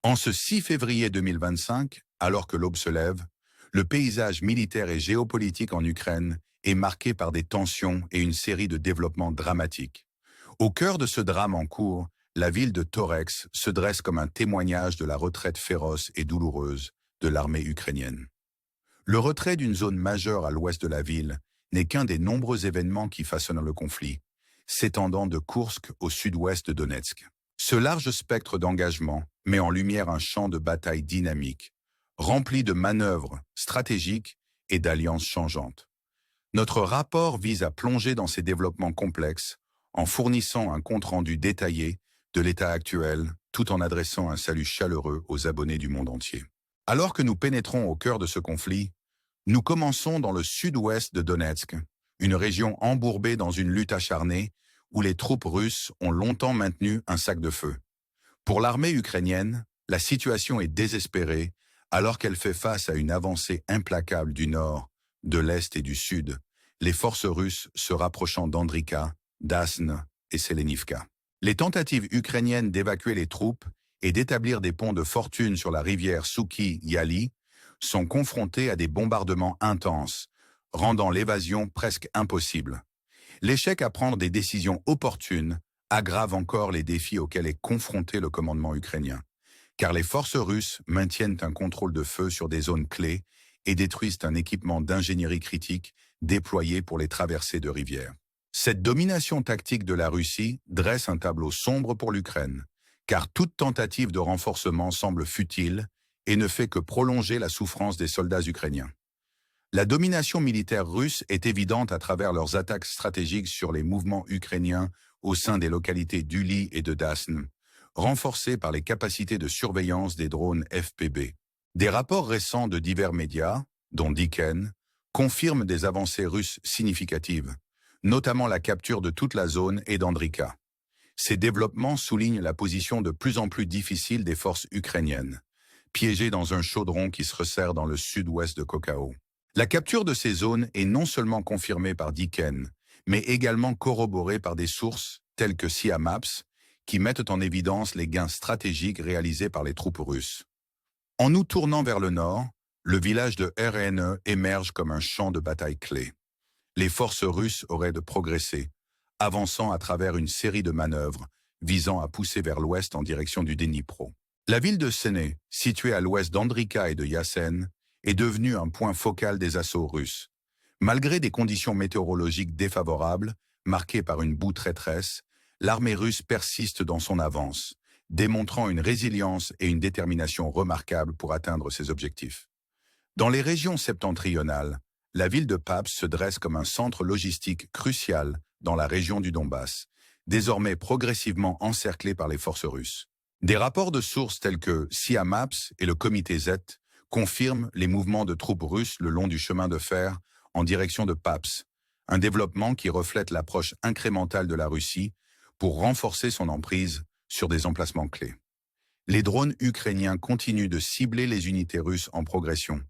En ce 6 février 2025, alors que l'aube se lève, le paysage militaire et géopolitique en Ukraine est marqué par des tensions et une série de développements dramatiques. Au cœur de ce drame en cours, la ville de Torex se dresse comme un témoignage de la retraite féroce et douloureuse de l'armée ukrainienne. Le retrait d'une zone majeure à l'ouest de la ville n'est qu'un des nombreux événements qui façonnent le conflit, s'étendant de Koursk au sud-ouest de Donetsk. Ce large spectre d'engagement met en lumière un champ de bataille dynamique, rempli de manœuvres stratégiques et d'alliances changeantes. Notre rapport vise à plonger dans ces développements complexes en fournissant un compte-rendu détaillé de l'état actuel, tout en adressant un salut chaleureux aux abonnés du monde entier. Alors que nous pénétrons au cœur de ce conflit, nous commençons dans le sud-ouest de Donetsk, une région embourbée dans une lutte acharnée où les troupes russes ont longtemps maintenu un sac de feu. Pour l'armée ukrainienne, la situation est désespérée alors qu'elle fait face à une avancée implacable du nord, de l'est et du sud, les forces russes se rapprochant d'Andrika, d'Asn et Selenivka. Les tentatives ukrainiennes d'évacuer les troupes et d'établir des ponts de fortune sur la rivière Souki-Yali sont confrontées à des bombardements intenses, rendant l'évasion presque impossible. L'échec à prendre des décisions opportunes aggrave encore les défis auxquels est confronté le commandement ukrainien, car les forces russes maintiennent un contrôle de feu sur des zones clés et détruisent un équipement d'ingénierie critique déployé pour les traversées de rivières. Cette domination tactique de la Russie dresse un tableau sombre pour l'Ukraine, car toute tentative de renforcement semble futile et ne fait que prolonger la souffrance des soldats ukrainiens. La domination militaire russe est évidente à travers leurs attaques stratégiques sur les mouvements ukrainiens au sein des localités d'Uli et de Dasn, renforcées par les capacités de surveillance des drones FPB. Des rapports récents de divers médias, dont Diken, confirment des avancées russes significatives, notamment la capture de toute la zone et d'Andrika. Ces développements soulignent la position de plus en plus difficile des forces ukrainiennes, piégées dans un chaudron qui se resserre dans le sud-ouest de Kokao. La capture de ces zones est non seulement confirmée par Diken, mais également corroborée par des sources telles que SIA Maps, qui mettent en évidence les gains stratégiques réalisés par les troupes russes. En nous tournant vers le nord, le village de RNE émerge comme un champ de bataille clé. Les forces russes auraient de progresser, avançant à travers une série de manœuvres visant à pousser vers l'ouest en direction du Dnipro. La ville de Sene, située à l'ouest d'Andrika et de Yasen, est devenue un point focal des assauts russes. Malgré des conditions météorologiques défavorables, marquées par une boue traîtresse, l'armée russe persiste dans son avance, démontrant une résilience et une détermination remarquables pour atteindre ses objectifs. Dans les régions septentrionales, la ville de Paps se dresse comme un centre logistique crucial dans la région du Donbass, désormais progressivement encerclée par les forces russes. Des rapports de sources tels que SIA Maps et le Comité Z confirment les mouvements de troupes russes le long du chemin de fer en direction de Paps, un développement qui reflète l'approche incrémentale de la Russie pour renforcer son emprise sur des emplacements clés. Les drones ukrainiens continuent de cibler les unités russes en progression,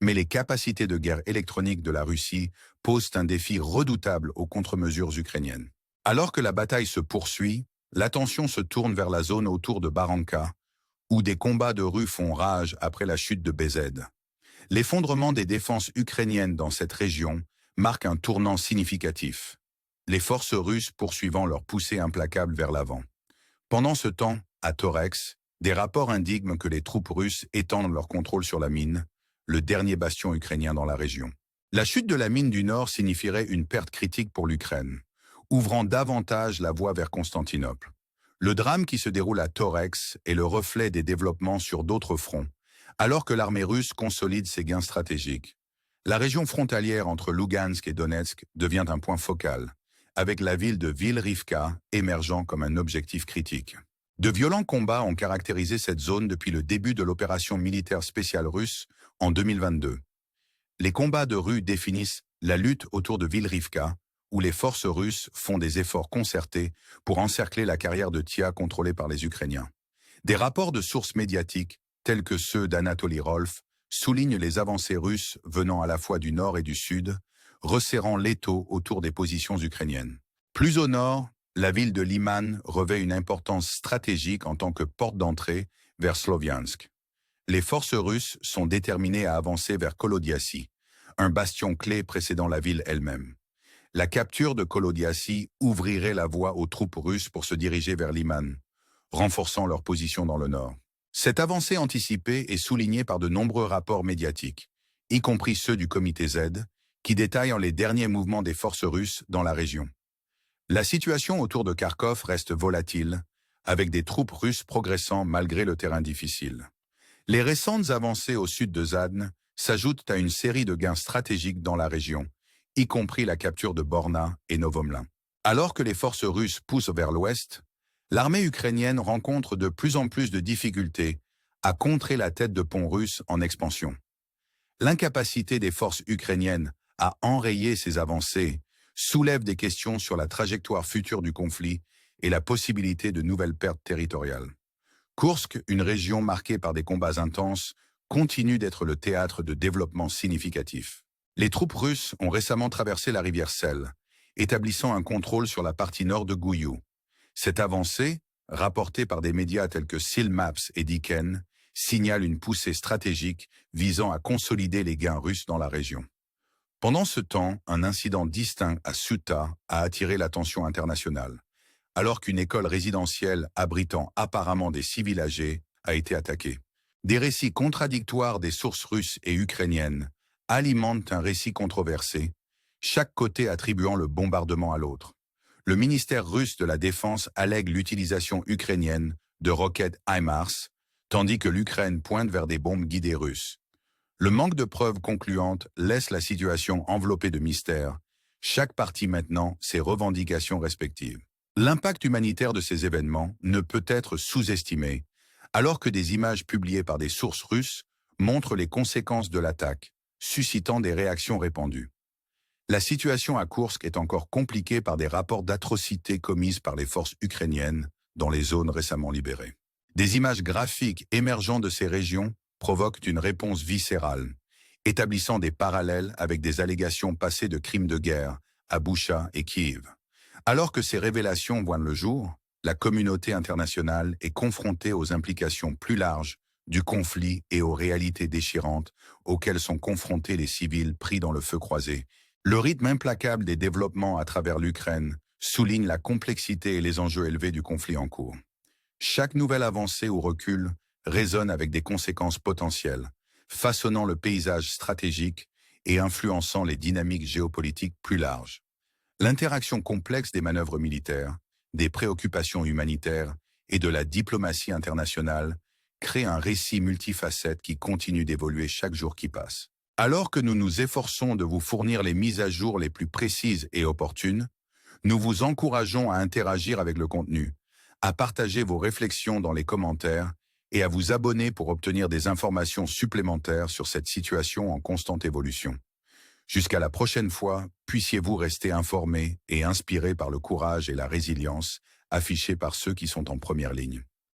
mais les capacités de guerre électronique de la Russie posent un défi redoutable aux contre-mesures ukrainiennes. Alors que la bataille se poursuit, l'attention se tourne vers la zone autour de Baranka, où des combats de rue font rage après la chute de BZ. L'effondrement des défenses ukrainiennes dans cette région marque un tournant significatif, les forces russes poursuivant leur poussée implacable vers l'avant. Pendant ce temps, à Torex, des rapports indiquent que les troupes russes étendent leur contrôle sur la mine, le dernier bastion ukrainien dans la région. La chute de la mine du Nord signifierait une perte critique pour l'Ukraine, ouvrant davantage la voie vers Constantinople. Le drame qui se déroule à Torex est le reflet des développements sur d'autres fronts, alors que l'armée russe consolide ses gains stratégiques. La région frontalière entre Lugansk et Donetsk devient un point focal, avec la ville de Vilrivka émergeant comme un objectif critique. De violents combats ont caractérisé cette zone depuis le début de l'opération militaire spéciale russe en 2022. Les combats de rue définissent la lutte autour de Vilrivka, où les forces russes font des efforts concertés pour encercler la carrière de Tia contrôlée par les Ukrainiens. Des rapports de sources médiatiques, tels que ceux d'Anatoly Rolf, soulignent les avancées russes venant à la fois du nord et du sud, resserrant l'étau autour des positions ukrainiennes. Plus au nord, la ville de Liman revêt une importance stratégique en tant que porte d'entrée vers Sloviansk. Les forces russes sont déterminées à avancer vers Kolodiassi, un bastion clé précédant la ville elle-même. La capture de Kolodiassi ouvrirait la voie aux troupes russes pour se diriger vers Liman, renforçant leur position dans le nord. Cette avancée anticipée est soulignée par de nombreux rapports médiatiques, y compris ceux du Comité Z, qui détaillent les derniers mouvements des forces russes dans la région. La situation autour de Kharkov reste volatile, avec des troupes russes progressant malgré le terrain difficile. Les récentes avancées au sud de Zadne s'ajoutent à une série de gains stratégiques dans la région, y compris la capture de Borna et Novomlin. Alors que les forces russes poussent vers l'ouest, l'armée ukrainienne rencontre de plus en plus de difficultés à contrer la tête de pont russe en expansion. L'incapacité des forces ukrainiennes à enrayer ces avancées soulève des questions sur la trajectoire future du conflit et la possibilité de nouvelles pertes territoriales. Koursk, une région marquée par des combats intenses, continue d'être le théâtre de développements significatifs. Les troupes russes ont récemment traversé la rivière Sel, établissant un contrôle sur la partie nord de Gouillou. Cette avancée, rapportée par des médias tels que Seal Maps et Diken, signale une poussée stratégique visant à consolider les gains russes dans la région. Pendant ce temps, un incident distinct à Suta a attiré l'attention internationale, alors qu'une école résidentielle abritant apparemment des civils âgés a été attaquée. Des récits contradictoires des sources russes et ukrainiennes alimentent un récit controversé, chaque côté attribuant le bombardement à l'autre. Le ministère russe de la Défense allègue l'utilisation ukrainienne de roquettes HIMARS, tandis que l'Ukraine pointe vers des bombes guidées russes. Le manque de preuves concluantes laisse la situation enveloppée de mystère, chaque partie maintenant ses revendications respectives. L'impact humanitaire de ces événements ne peut être sous-estimé, alors que des images publiées par des sources russes montrent les conséquences de l'attaque, suscitant des réactions répandues. La situation à Koursk est encore compliquée par des rapports d'atrocités commises par les forces ukrainiennes dans les zones récemment libérées. Des images graphiques émergeant de ces régions provoquent une réponse viscérale, établissant des parallèles avec des allégations passées de crimes de guerre à Boutcha et Kiev. Alors que ces révélations voient le jour, la communauté internationale est confrontée aux implications plus larges du conflit et aux réalités déchirantes auxquelles sont confrontés les civils pris dans le feu croisé. Le rythme implacable des développements à travers l'Ukraine souligne la complexité et les enjeux élevés du conflit en cours. Chaque nouvelle avancée ou recul résonne avec des conséquences potentielles, façonnant le paysage stratégique et influençant les dynamiques géopolitiques plus larges. L'interaction complexe des manœuvres militaires, des préoccupations humanitaires et de la diplomatie internationale crée un récit multifacette qui continue d'évoluer chaque jour qui passe. Alors que nous nous efforçons de vous fournir les mises à jour les plus précises et opportunes, nous vous encourageons à interagir avec le contenu, à partager vos réflexions dans les commentaires et à vous abonner pour obtenir des informations supplémentaires sur cette situation en constante évolution. Jusqu'à la prochaine fois, puissiez-vous rester informés et inspirés par le courage et la résilience affichés par ceux qui sont en première ligne.